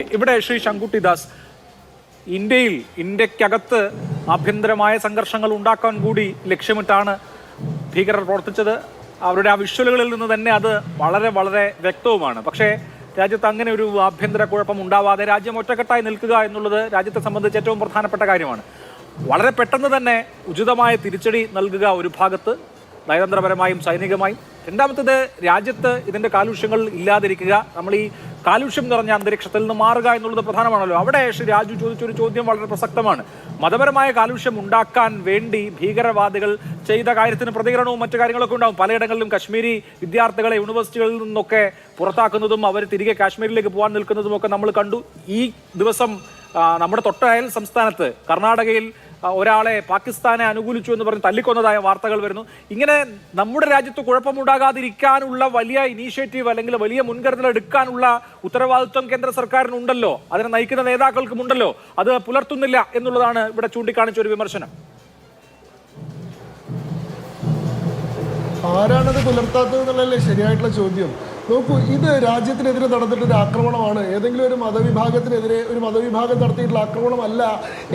ഇവിടെ ശ്രീ ശങ്കുട്ടി ദാസ്, ഇന്ത്യക്കകത്ത് ആഭ്യന്തരമായ സംഘർഷങ്ങൾ ഉണ്ടാക്കാൻ കൂടി ലക്ഷ്യമിട്ടാണ് ഭീകരർ പ്രവർത്തിച്ചത്. അവരുടെ ആ വിഷ്വലുകളിൽ നിന്ന് തന്നെ അത് വളരെ വളരെ വ്യക്തവുമാണ്. പക്ഷേ രാജ്യത്ത് അങ്ങനെ ഒരു ആഭ്യന്തര കുഴപ്പം ഉണ്ടാവാതെ രാജ്യം ഒറ്റക്കെട്ടായി നിൽക്കുക എന്നുള്ളത് രാജ്യത്തെ സംബന്ധിച്ച് ഏറ്റവും പ്രധാനപ്പെട്ട കാര്യമാണ്. വളരെ പെട്ടെന്ന് തന്നെ ഉചിതമായ തിരിച്ചടി നൽകുക ഒരു ഭാഗത്ത്, നയതന്ത്രപരമായും സൈനികമായും. രണ്ടാമത്തേത്, രാജ്യത്ത് ഇതിൻ്റെ കാലുഷ്യങ്ങൾ ഇല്ലാതിരിക്കുക, നമ്മൾ ഈ കാലുഷ്യം നിറഞ്ഞ അന്തരീക്ഷത്തിൽ നിന്ന് മാറുക എന്നുള്ളത് പ്രധാനമാണല്ലോ. അവിടെ ശ്രീ രാജു ചോദിച്ചൊരു ചോദ്യം വളരെ പ്രസക്തമാണ്. മതപരമായ കാലുഷ്യം ഉണ്ടാക്കാൻ വേണ്ടി ഭീകരവാദികൾ ചെയ്ത കാര്യത്തിന് പ്രതികരണവും മറ്റു കാര്യങ്ങളൊക്കെ ഉണ്ടാവും. പലയിടങ്ങളിലും കശ്മീരി വിദ്യാർത്ഥികളെ യൂണിവേഴ്സിറ്റികളിൽ നിന്നൊക്കെ പുറത്താക്കുന്നതും അവർ തിരികെ കാശ്മീരിലേക്ക് പോകാൻ നിൽക്കുന്നതും ഒക്കെ നമ്മൾ കണ്ടു. ഈ ദിവസം നമ്മുടെ തൊട്ടയൽ സംസ്ഥാനത്ത് കർണാടകയിൽ ഒരാളെ പാകിസ്ഥാനെ അനുകൂലിച്ചു എന്ന് പറഞ്ഞ് തല്ലിക്കൊന്നതായ വാർത്തകൾ വരുന്നു. ഇങ്ങനെ നമ്മുടെ രാജ്യത്ത് കുഴപ്പമുണ്ടാകാതിരിക്കാനുള്ള വലിയ ഇനീഷ്യേറ്റീവ് അല്ലെങ്കിൽ വലിയ മുൻകരുതൽ എടുക്കാനുള്ള ഉത്തരവാദിത്വം കേന്ദ്ര സർക്കാരിനുണ്ടല്ലോ, അതിനെ നയിക്കുന്ന നേതാക്കൾക്കുമുണ്ടല്ലോ. അത് പുലർത്തുന്നില്ല എന്നുള്ളതാണ് ഇവിടെ ചൂണ്ടിക്കാണിച്ച ഒരു വിമർശനം. ആരാണത് പുലർത്താത്തത് എന്നുള്ളതല്ലേ ശരിയായിട്ടുള്ള ചോദ്യം. നോക്കൂ, ഇത് രാജ്യത്തിനെതിരെ നടന്നിട്ടൊരു ആക്രമണമാണ്, ഏതെങ്കിലും ഒരു മതവിഭാഗത്തിനെതിരെ ഒരു മതവിഭാഗം നടത്തിയിട്ടുള്ള ആക്രമണമല്ല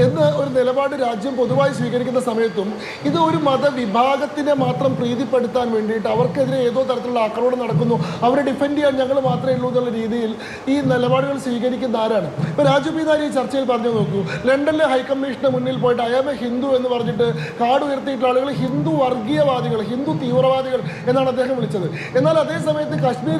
എന്ന് ഒരു നിലപാട് രാജ്യം പൊതുവായി സ്വീകരിക്കുന്ന സമയത്തും ഇത് ഒരു മതവിഭാഗത്തിനെ മാത്രം പ്രീതിപ്പെടുത്താൻ വേണ്ടിയിട്ട് അവർക്കെതിരെ ഏതോ തരത്തിലുള്ള ആക്രമണം നടക്കുന്നു, അവരെ ഡിഫെൻഡ് ചെയ്യാൻ ഞങ്ങൾ മാത്രമേ ഉള്ളൂ എന്നുള്ള രീതിയിൽ ഈ നിലപാടുകൾ സ്വീകരിക്കുന്ന ആരാണ്? ഇപ്പോൾ രാജു പി നായർ ഈ ചർച്ചയിൽ പറഞ്ഞു നോക്കൂ, ലണ്ടനിലെ ഹൈക്കമ്മീഷന് മുന്നിൽ പോയിട്ട് ഐ ആം എ ഹിന്ദു എന്ന് പറഞ്ഞിട്ട് കാർഡ് ഉയർത്തിയിട്ടുള്ള ആളുകൾ ഹിന്ദു വർഗീയവാദികൾ, ഹിന്ദു തീവ്രവാദികൾ എന്നാണ് അദ്ദേഹം വിളിച്ചത്. എന്നാൽ അതേ സമയത്ത് കശ്മീർ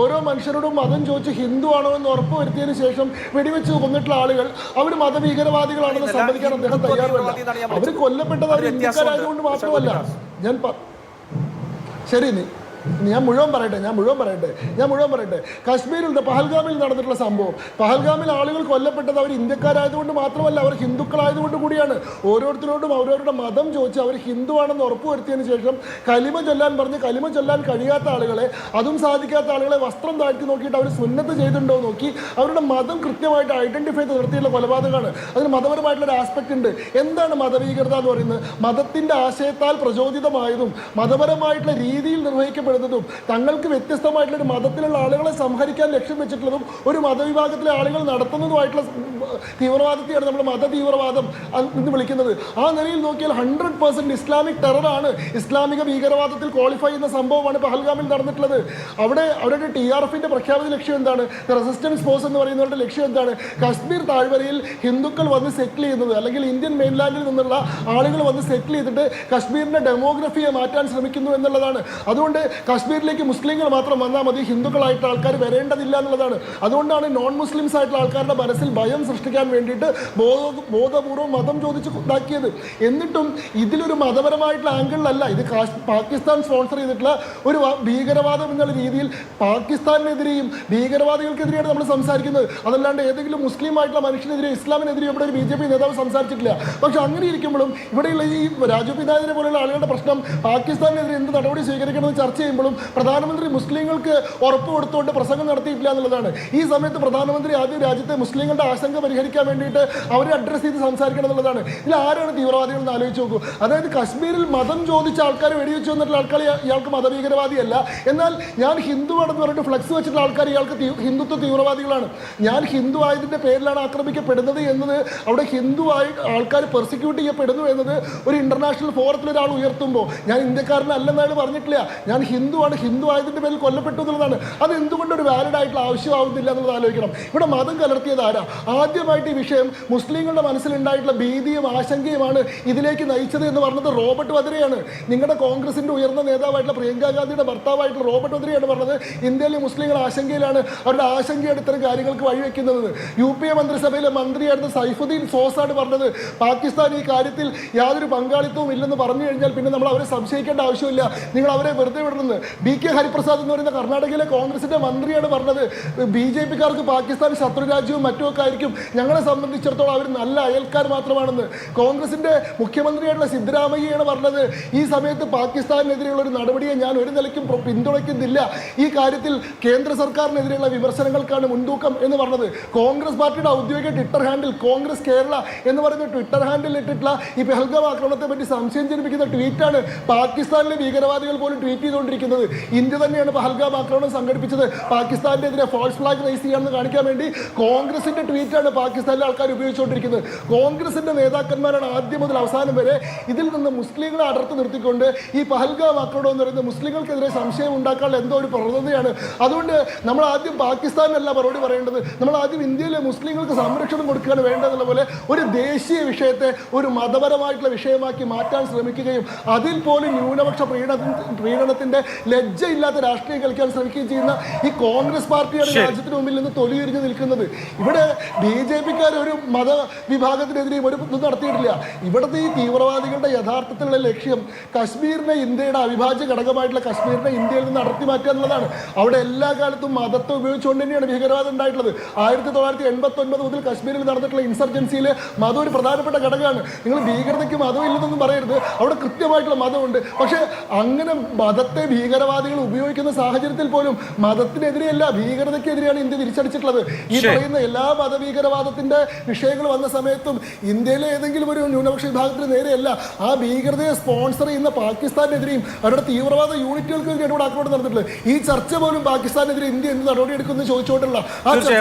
ഓരോ മനുഷ്യരോടും മതം ചോദിച്ച് ഹിന്ദു ആണോ എന്ന് ഉറപ്പുവരുത്തിയതിനു ശേഷം വെടിവെച്ച് കൊന്നിട്ടുള്ള ആളുകൾ അവർ മതഭീകരവാദികളാണെന്ന് സമ്മതിക്കാൻ അദ്ദേഹം തയ്യാറല്ല. അവർ കൊല്ലപ്പെട്ടത് അവർ ഇന്ത്യക്കാരായതുകൊണ്ട് മാത്രമല്ല. ശരി, ഞാൻ മുഴുവൻ പറയട്ടെ. കശ്മീരിൽ പഹൽഗാമിൽ നടന്നിട്ടുള്ള സംഭവം, പഹൽഗാമിൽ ആളുകൾ കൊല്ലപ്പെട്ടത് അവർ ഇന്ത്യക്കാരായതുകൊണ്ട് മാത്രമല്ല, അവർ ഹിന്ദുക്കളായതുകൊണ്ട് കൂടിയാണ്. ഓരോരുത്തരോടും അവരവരുടെ മതം ചോദിച്ച് അവർ ഹിന്ദു ആണെന്ന് ഉറപ്പുവരുത്തിയതിനു ശേഷം കലിമ ചൊല്ലാൻ പറഞ്ഞ് കലിമ ചൊല്ലാൻ കഴിയാത്ത ആളുകളെ, അതും സാധിക്കാത്ത ആളുകളെ വസ്ത്രം താഴ്ത്തി നോക്കിയിട്ട് അവർ സുന്നത്ത് ചെയ്തിട്ടുണ്ടോ നോക്കി അവരുടെ മതം കൃത്യമായിട്ട് ഐഡന്റിഫൈ നടത്തിയുള്ള കൊലപാതകമാണ്. അതിന് മതപരമായിട്ടുള്ളൊരു ആസ്പെക്ട് ഉണ്ട്. എന്താണ് മതഭീകരത എന്ന് പറയുന്നത്? മതത്തിന്റെ ആശയത്താൽ പ്രചോദിതമായതും മതപരമായിട്ടുള്ള രീതിയിൽ നിർവഹിക്കപ്പെടുന്നതും തങ്ങൾക്ക് വ്യത്യസ്തമായിട്ടുള്ള ഒരു മതത്തിലുള്ള ആളുകളെ സംഹരിക്കാൻ ലക്ഷ്യം വെച്ചിട്ടുള്ളതും ഒരു മതവിഭാഗത്തിലെ ആളുകൾ നടത്തുന്നതുമായിട്ടുള്ള തീവ്രവാദത്തെയാണ് നമ്മൾ മത തീവ്രവാദം എന്ന് വിളിക്കുന്നത്. ആ നിലയിൽ നോക്കിയാൽ 100% ഇസ്ലാമിക് ടെററാണ്, ഇസ്ലാമിക ഭീകരവാദത്തിൽ ക്വാളിഫൈ ചെയ്യുന്ന സംഭവമാണ് പഹൽഗാമിൽ നടന്നിട്ടുള്ളത്. അവിടെ TRFിന്റെ പ്രഖ്യാപിത ലക്ഷ്യം എന്താണ്? റെസിസ്റ്റൻസ് ഫോഴ്സ് എന്ന് പറയുന്നവരുടെ ലക്ഷ്യം എന്താണ്? കശ്മീർ താഴ്വരയിൽ ഹിന്ദുക്കൾ വന്ന് സെറ്റിൽ ചെയ്യുന്നത്, അല്ലെങ്കിൽ ഇന്ത്യൻ മെയിൻലാൻഡിൽ നിന്നുള്ള ആളുകൾ വന്ന് സെറ്റിൽ ചെയ്തിട്ട് കശ്മീരിന്റെ ഡെമോഗ്രഫിയെ മാറ്റാൻ ശ്രമിക്കുന്നു എന്നുള്ളതാണ്. അതുകൊണ്ട് കശ്മീരിലേക്ക് മുസ്ലിങ്ങൾ മാത്രം വന്നാൽ മതി, ഹിന്ദുക്കളായിട്ട് ആൾക്കാർ വരേണ്ടതില്ല എന്നുള്ളതാണ്. അതുകൊണ്ടാണ് നോൺ മുസ്ലിംസ് ആയിട്ടുള്ള ആൾക്കാരുടെ മനസ്സിൽ ഭയം സൃഷ്ടിക്കാൻ വേണ്ടിയിട്ട് ബോധപൂർവ്വം മതം ചോദിച്ച് ഉണ്ടാക്കിയത്. എന്നിട്ടും ഇതിലൊരു മതപരമായിട്ടുള്ള ആംഗിളിലല്ല, ഇത് പാകിസ്ഥാൻ സ്പോൺസർ ചെയ്തിട്ടുള്ള ഒരു ഭീകരവാദം എന്നുള്ള രീതിയിൽ പാകിസ്ഥാനെതിരെയും ഭീകരവാദികൾക്കെതിരെയാണ് നമ്മൾ സംസാരിക്കുന്നത്. അതല്ലാണ്ട് ഏതെങ്കിലും മുസ്ലിം ആയിട്ടുള്ള മനുഷ്യനെതിരെ, ഇസ്ലാമിനെതിരെ ഇവിടെ ഒരു BJP നേതാവ് സംസാരിച്ചിട്ടില്ല. പക്ഷെ അങ്ങനെ ഇരിക്കുമ്പോഴും ഇവിടെയുള്ള ഈ രാജു പി നായരെ പോലെയുള്ള ആളുകളുടെ പ്രശ്നം പാകിസ്ഥാനെതിരെ എന്ത് നടപടി സ്വീകരിക്കണമെന്ന് ചർച്ച ചെയ്യുമ്പോഴും പ്രധാനമന്ത്രി മുസ്ലിങ്ങൾക്ക് ഉറപ്പ് കൊടുത്തുകൊണ്ട് പ്രസംഗം നടത്തിയിട്ടില്ല എന്നുള്ളതാണ്. ഈ സമയത്ത് പ്രധാനമന്ത്രി ആദ്യം രാജ്യത്തെ മുസ്ലിങ്ങളുടെ ആശങ്ക പരിഹരിക്കാൻ വേണ്ടിയിട്ട് അവരെ അഡ്രസ് ചെയ്ത് സംസാരിക്കണം എന്നുള്ളതാണ്. ഇതിൽ ആരാണ് തീവ്രവാദികൾ എന്ന് ആലോചിച്ച് നോക്കൂ. അതായത് കശ്മീരിൽ മതം ചോദിച്ച ആൾക്കാർ വെടിവെച്ച് വന്നിട്ടുള്ള ആൾക്കാർ ഇയാൾക്ക് മതഭീകരവാദിയല്ല, എന്നാൽ ഞാൻ ഹിന്ദുവാണെന്ന് പറഞ്ഞിട്ട് ഫ്ലക്സ് വെച്ചിട്ടുള്ള ആൾക്കാർ ഇയാൾക്ക് ഹിന്ദുത്വ തീവ്രവാദികളാണ്. ഞാൻ ഹിന്ദു ആയതിൻ്റെ പേരിലാണ് ആക്രമിക്കപ്പെടുന്നത് എന്നത്, അവിടെ ഹിന്ദു ആൾക്കാർ പെർസിക്യൂട്ട് ചെയ്യപ്പെടുന്നു എന്നത് ഒരു ഇന്റർനാഷണൽ ഫോറത്തിൽ ഒരാൾ ഉയർത്തുമ്പോൾ ഞാൻ ഇന്ത്യക്കാരനല്ലെന്ന് അയാൾ പറഞ്ഞിട്ടില്ല, ഞാൻ ഹിന്ദുവാണ്, ഹിന്ദു ആയതിൻ്റെ പേരിൽ കൊല്ലപ്പെട്ടു എന്നുള്ളതാണ്. അത് എന്തുകൊണ്ട് ഒരു വാലിഡ് ആയിട്ടുള്ള ആവശ്യമാവുന്നില്ല എന്നുള്ളത് ആലോചിക്കണം. ഇവിടെ മതം കലർത്തിയത് ആരാ? ആദ്യമായിട്ട് ഈ വിഷയം മുസ്ലിങ്ങളുടെ മനസ്സിലുണ്ടായിട്ടുള്ള ഭീതിയും ആശങ്കയുമാണ് ഇതിലേക്ക് നയിച്ചത് എന്ന് പറഞ്ഞത് റോബർട്ട് വദ്രയാണ്. നിങ്ങളുടെ കോൺഗ്രസിന്റെ ഉയർന്ന നേതാവായിട്ടുള്ള പ്രിയങ്ക ഗാന്ധിയുടെ ഭർത്താവായിട്ടുള്ള റോബർട്ട് വദ്രയാണ് പറഞ്ഞത് ഇന്ത്യയിലെ മുസ്ലിങ്ങൾ ആശങ്കയിലാണ്, അവരുടെ ആശങ്കയാണ് ഇത്തരം കാര്യങ്ങൾക്ക് വഴിവെക്കുന്നത്. UPA മന്ത്രിസഭയിലെ മന്ത്രിയായിരുന്ന സൈഫുദ്ദീൻ സോസാണ് പറഞ്ഞത് പാകിസ്ഥാൻ ഈ കാര്യത്തിൽ യാതൊരു പങ്കാളിത്തവും ഇല്ലെന്ന് പറഞ്ഞു കഴിഞ്ഞാൽ പിന്നെ നമ്മൾ അവരെ സംശയിക്കേണ്ട ആവശ്യമില്ല, നിങ്ങൾ അവരെ വെറുതെ വിടണമെന്ന്. BK ഹരിപ്രസാദ് എന്ന് പറയുന്ന കർണാടകയിലെ കോൺഗ്രസിന്റെ മന്ത്രിയാണ് പറഞ്ഞത് BJPക്കാർക്ക് പാകിസ്ഥാൻ ശത്രുരാജ്യവും മറ്റുമൊക്കെ ആയിരിക്കും, ഞങ്ങളെ സംബന്ധിച്ചിടത്തോളം അവർ നല്ല അയൽക്കാർ മാത്രമാണെന്ന്. കോൺഗ്രസിന്റെ മുഖ്യമന്ത്രിയായിട്ടുള്ള സിദ്ധരാമയ്യയാണ് പറഞ്ഞത് ഈ സമയത്ത് പാകിസ്ഥാനെതിരെയുള്ള ഒരു നടപടിയെ ഞാൻ ഒരു നിലയ്ക്കും പിന്തുണയ്ക്കുന്നില്ല, ഈ കാര്യത്തിൽ കേന്ദ്ര സർക്കാരിനെതിരെയുള്ള വിമർശനങ്ങൾക്കാണ് മുൻതൂക്കം എന്ന് പറഞ്ഞത്. കോൺഗ്രസ് പാർട്ടിയുടെ ഔദ്യോഗിക ട്വിറ്റർ ഹാൻഡിൽ കോൺഗ്രസ് കേരള എന്ന് പറയുന്ന ട്വിറ്റർ ഹാൻഡിൽ ഇട്ടിട്ടുള്ള ഈ പെഹൽഗാം ആക്രമണത്തെ പറ്റി സംശയം ജനിപ്പിക്കുന്ന ട്വീറ്റാണ് പാകിസ്ഥാനിലെ ഭീകരവാദികൾ പോലും ട്വീറ്റ് ചെയ്തുകൊണ്ടിരിക്കുന്നത്. ഉപയോഗിച്ചുകൊണ്ടിരിക്കുന്നത്. ഇന്ത്യ തന്നെയാണ് പഹൽഗാം ആക്രമണം സംഘടിപ്പിച്ചത്. പാകിസ്ഥാനെതിരെ ഫോൾസ് ഫ്ലാഗ് റൈസ് ചെയ്യാമെന്ന് കാണിക്കാൻ വേണ്ടി കോൺഗ്രസിന്റെ ട്വീറ്റാണ് പാകിസ്ഥാനിലെ ആൾക്കാർ ഉപയോഗിച്ചുകൊണ്ടിരിക്കുന്നത്. കോൺഗ്രസിന്റെ നേതാക്കന്മാരാണ് ആദ്യം മുതൽ അവസാനം വരെ ഇതിൽ നിന്ന് മുസ്ലിങ്ങളെ അടർത്തി നിർത്തിക്കൊണ്ട് ഈ പഹൽഗാം ആക്രമണം എന്ന് പറയുന്നത് മുസ്ലിങ്ങൾക്കെതിരെ സംശയം ഉണ്ടാക്കാനുള്ള എന്തോ ഒരു പ്രവണതയാണ്. അതുകൊണ്ട് നമ്മൾ ആദ്യം പാകിസ്ഥാനല്ല മറുപടി പറയേണ്ടത്, നമ്മൾ ആദ്യം ഇന്ത്യയിലെ മുസ്ലിങ്ങൾക്ക് സംരക്ഷണം കൊടുക്കുകയാണ് വേണ്ടതെന്നുള്ള പോലെ ഒരു ദേശീയ വിഷയത്തെ ഒരു മതപരമായിട്ടുള്ള വിഷയമാക്കി മാറ്റാൻ ശ്രമിക്കുകയും അതിൽ പോലും ന്യൂനപക്ഷ പ്രീണനത്തിന്റെ ലജ്ജയില്ലാത്ത രാഷ്ട്രീയം കളിക്കാൻ ശ്രമിക്കുകയും ചെയ്യുന്ന ഈ കോൺഗ്രസ് പാർട്ടിയാണ് രാജ്യത്തിന് മുമ്പിൽ നിന്ന് തൊലിയുരിഞ്ഞ് നിൽക്കുന്നത്. ഇവിടെ BJP-ക്കാർ ഒരു മതവിഭാഗത്തിനെതിരെയും ഒരു ഇതും നടത്തിയിട്ടില്ല. ഇവിടുത്തെ ഈ തീവ്രവാദികളുടെ യഥാർത്ഥത്തിലുള്ള ലക്ഷ്യം കശ്മീരിനെ, ഇന്ത്യയുടെ അവിഭാജ്യ ഘടകമായിട്ടുള്ള കശ്മീരിനെ ഇന്ത്യയിൽ നിന്ന് അടർത്തി മാറ്റുക എന്നുള്ളതാണ്. അവിടെ എല്ലാ കാലത്തും മതത്തെ ഉപയോഗിച്ചുകൊണ്ട് തന്നെയാണ് ഭീകരവാദം ഉണ്ടായിട്ടുള്ളത്. 1989 മുതൽ കശ്മീരിൽ നടന്നിട്ടുള്ള ഇൻസർജൻസിയിൽ മതം ഒരു പ്രധാനപ്പെട്ട ഘടകമാണ്. നിങ്ങൾ ഭീകരതയ്ക്ക് മതം ഇല്ലെന്നൊന്നും പറയരുത്, അവിടെ കൃത്യമായിട്ടുള്ള മതമുണ്ട്. പക്ഷേ അങ്ങനെ മതത്തെ ഭീകരവാദികൾ ഉപയോഗിക്കുന്ന സാഹചര്യത്തിൽ പോലും മതത്തിനെതിരെയല്ല ഭീകരതയ്ക്കെതിരെയാണ് ഇന്ത്യ തിരിച്ചടിച്ചിട്ടുള്ളത്. ഈ പറയുന്ന എല്ലാ മതഭീകരവാദത്തിന്റെ വിഷയങ്ങൾ വന്ന സമയത്തും ഇന്ത്യയിലെ ഏതെങ്കിലും ഒരു ന്യൂനപക്ഷ വിഭാഗത്തിന് നേരെയല്ല, ആ ഭീകരതയെ സ്പോൺസർ ചെയ്യുന്ന പാകിസ്ഥാനെതിരെയും അവരുടെ തീവ്രവാദ യൂണിറ്റുകൾക്കെതിരെയാണ് ഇവിടെ ആക്രമണം നടന്നിട്ടുള്ളത്. ഈ ചർച്ച പോലും പാകിസ്ഥാനെതിരെ ഇന്ത്യ എന്ത് നടപടി എടുക്കുമെന്ന് ചോദിച്ചുകൊണ്ടുള്ള ആ ചർച്ച